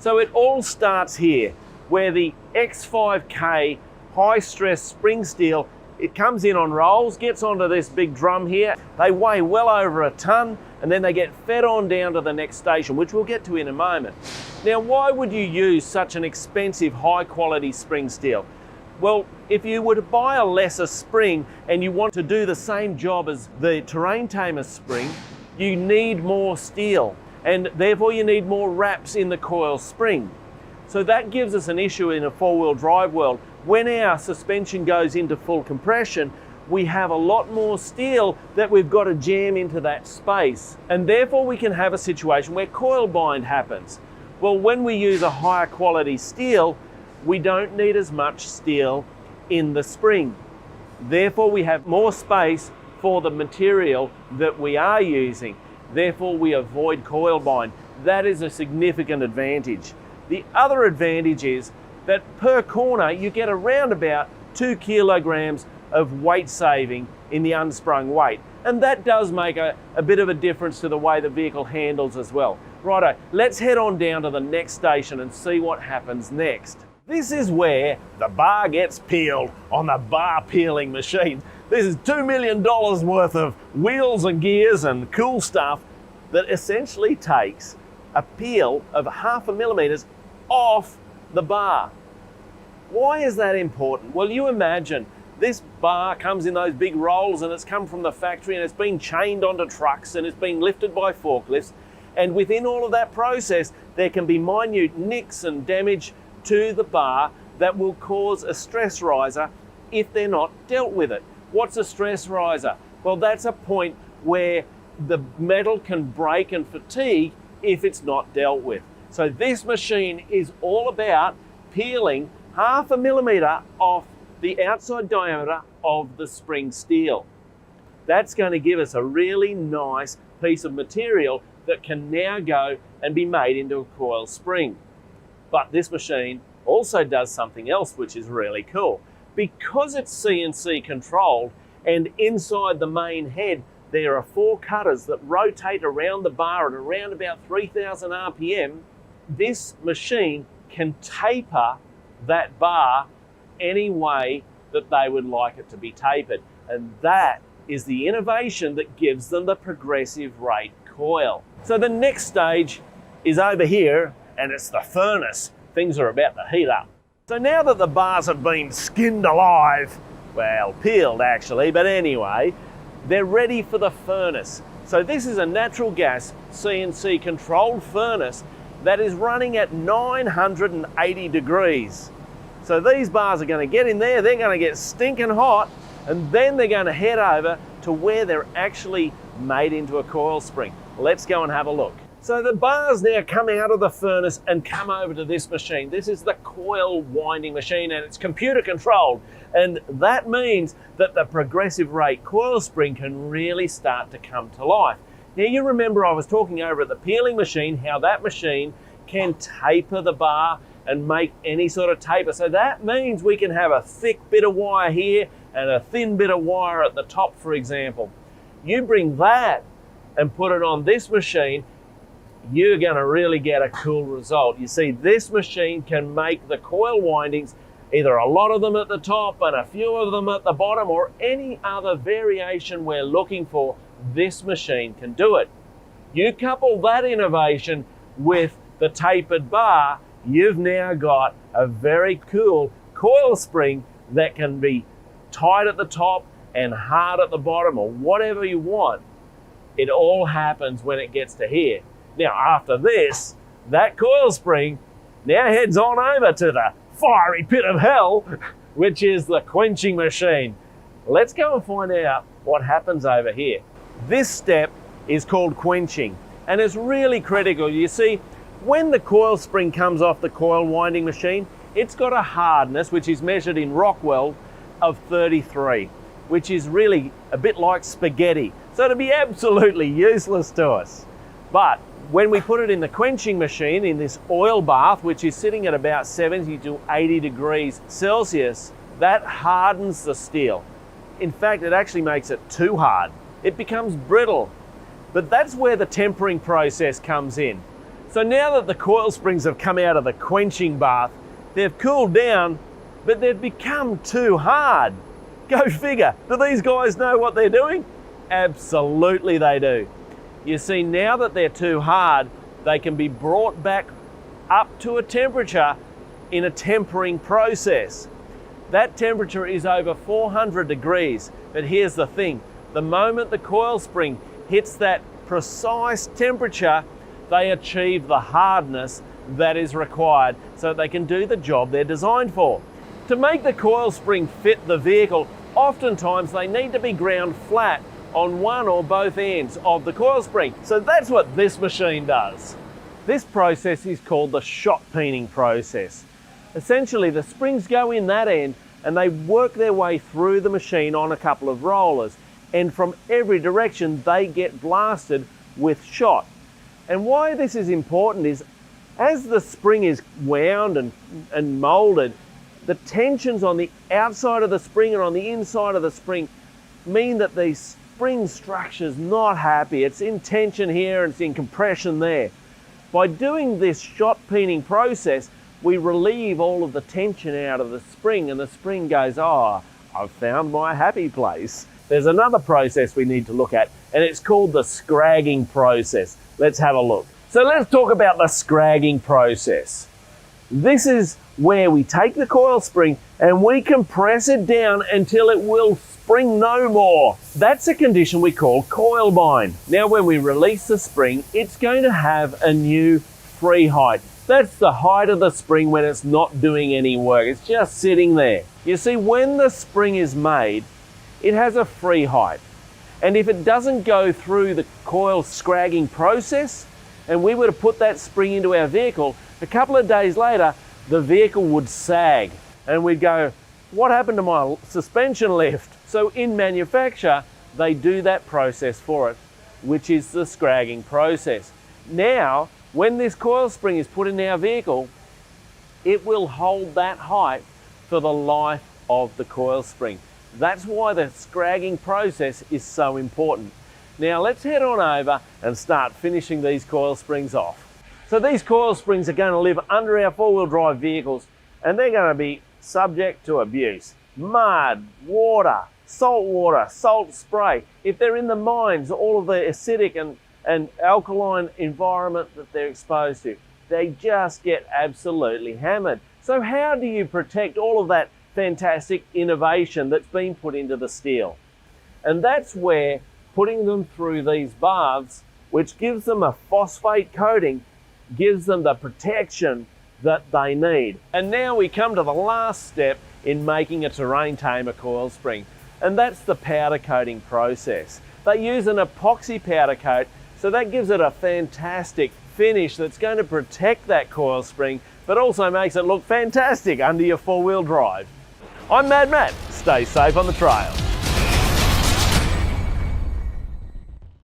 So it all starts here, where the X5K high stress spring steel, it comes in on rolls, gets onto this big drum here. They weigh well over a ton, and then they get fed on down to the next station, which we'll get to in a moment. Now, why would you use such an expensive high quality spring steel? Well, if you were to buy a lesser spring and you want to do the same job as the terrain tamer spring, you need more steel, and therefore you need more wraps in the coil spring. So that gives us an issue in a four-wheel drive world. When our suspension goes into full compression, we have a lot more steel that we've got to jam into that space. And therefore we can have a situation where coil bind happens. Well, when we use a higher quality steel, we don't need as much steel in the spring. Therefore we have more space for the material that we are using. Therefore we avoid coil bind. That is a significant advantage. The other advantage is that per corner you get around about 2 kilograms of weight saving in the unsprung weight. And that does make a bit of a difference to the way the vehicle handles as well. Righto, let's head on down to the next station and see what happens next. This is where the bar gets peeled on the bar peeling machine. This is $2 million worth of wheels and gears and cool stuff that essentially takes a peel of 0.5 millimeters off the bar. Why is that important? Well, you imagine this bar comes in those big rolls and it's come from the factory and it's been chained onto trucks and it's been lifted by forklifts. And within all of that process, there can be minute nicks and damage to the bar that will cause a stress riser if they're not dealt with it. What's a stress riser? Well, that's a point where the metal can break and fatigue if it's not dealt with. So this machine is all about peeling 0.5 millimeter off the outside diameter of the spring steel. That's going to give us a really nice piece of material that can now go and be made into a coil spring. But this machine also does something else which is really cool. Because it's CNC controlled and inside the main head there are 4 cutters that rotate around the bar at around about 3,000 RPM, this machine can taper that bar any way that they would like it to be tapered. And that is the innovation that gives them the progressive rate coil. So the next stage is over here, and it's the furnace. Things are about to heat up. So now that the bars have been skinned alive, well, peeled actually, but anyway, they're ready for the furnace. So this is a natural gas CNC controlled furnace that is running at 980 degrees. So these bars are going to get in there, they're going to get stinking hot, and then they're going to head over to where they're actually made into a coil spring. Let's go and have a look. So the bars now come out of the furnace and come over to this machine. This is the coil winding machine, and it's computer controlled. And that means that the progressive rate coil spring can really start to come to life. Now you remember I was talking over at the peeling machine how that machine can taper the bar and make any sort of taper. So that means we can have a thick bit of wire here and a thin bit of wire at the top, for example. You bring that and put it on this machine, you're going to really get a cool result. You see, this machine can make the coil windings, either a lot of them at the top and a few of them at the bottom, or any other variation we're looking for. This machine can do it. You couple that innovation with the tapered bar, you've now got a very cool coil spring that can be tight at the top and hard at the bottom, or whatever you want. It all happens when it gets to here. Now after this, that coil spring now heads on over to the fiery pit of hell, which is the quenching machine. Let's go and find out what happens over here. This step is called quenching, and it's really critical. You see, when the coil spring comes off the coil winding machine, it's got a hardness, which is measured in Rockwell, of 33, which is really a bit like spaghetti. So it'd be absolutely useless to us. But when we put it in the quenching machine, in this oil bath, which is sitting at about 70 to 80 degrees Celsius, that hardens the steel. In fact, it actually makes it too hard. It becomes brittle. But that's where the tempering process comes in. So now that the coil springs have come out of the quenching bath, they've cooled down, but they've become too hard. Go figure. Do these guys know what they're doing? Absolutely they do. You see, now that they're too hard, they can be brought back up to a temperature in a tempering process. That temperature is over 400 degrees, but here's the thing. The moment the coil spring hits that precise temperature, they achieve the hardness that is required so that they can do the job they're designed for. To make the coil spring fit the vehicle, oftentimes they need to be ground flat on one or both ends of the coil spring. So that's what this machine does. This process is called the shot peening process. Essentially, the springs go in that end and they work their way through the machine on a couple of rollers, and from every direction they get blasted with shot. And why this is important is, as the spring is wound and molded, the tensions on the outside of the spring and on the inside of the spring mean that the spring structure's not happy. It's in tension here and it's in compression there. By doing this shot peening process, we relieve all of the tension out of the spring, and the spring goes, oh, I've found my happy place. There's another process we need to look at, and it's called the scragging process. Let's have a look. So let's talk about the scragging process. This is where we take the coil spring and we compress it down until it will spring no more. That's a condition we call coil bind. Now, when we release the spring, it's going to have a new free height. That's the height of the spring when it's not doing any work. It's just sitting there. You see, when the spring is made, it has a free height. And if it doesn't go through the coil scragging process, and we were to put that spring into our vehicle, a couple of days later, the vehicle would sag. And we'd go, what happened to my suspension lift? So in manufacture, they do that process for it, which is the scragging process. Now, when this coil spring is put in our vehicle, it will hold that height for the life of the coil spring. That's why the scragging process is so important. Now let's head on over and start finishing these coil springs off. So these coil springs are going to live under our four-wheel drive vehicles, and they're going to be subject to abuse. Mud, water, salt spray. If they're in the mines, all of the acidic and alkaline environment that they're exposed to, they just get absolutely hammered. So how do you protect all of that fantastic innovation that's been put into the steel? And that's where putting them through these baths, which gives them a phosphate coating, gives them the protection that they need. And now we come to the last step in making a terrain tamer coil spring, and that's the powder coating process. They use an epoxy powder coat, so that gives it a fantastic finish that's going to protect that coil spring, but also makes it look fantastic under your four-wheel drive. I'm Mad Matt. Stay safe on the trail.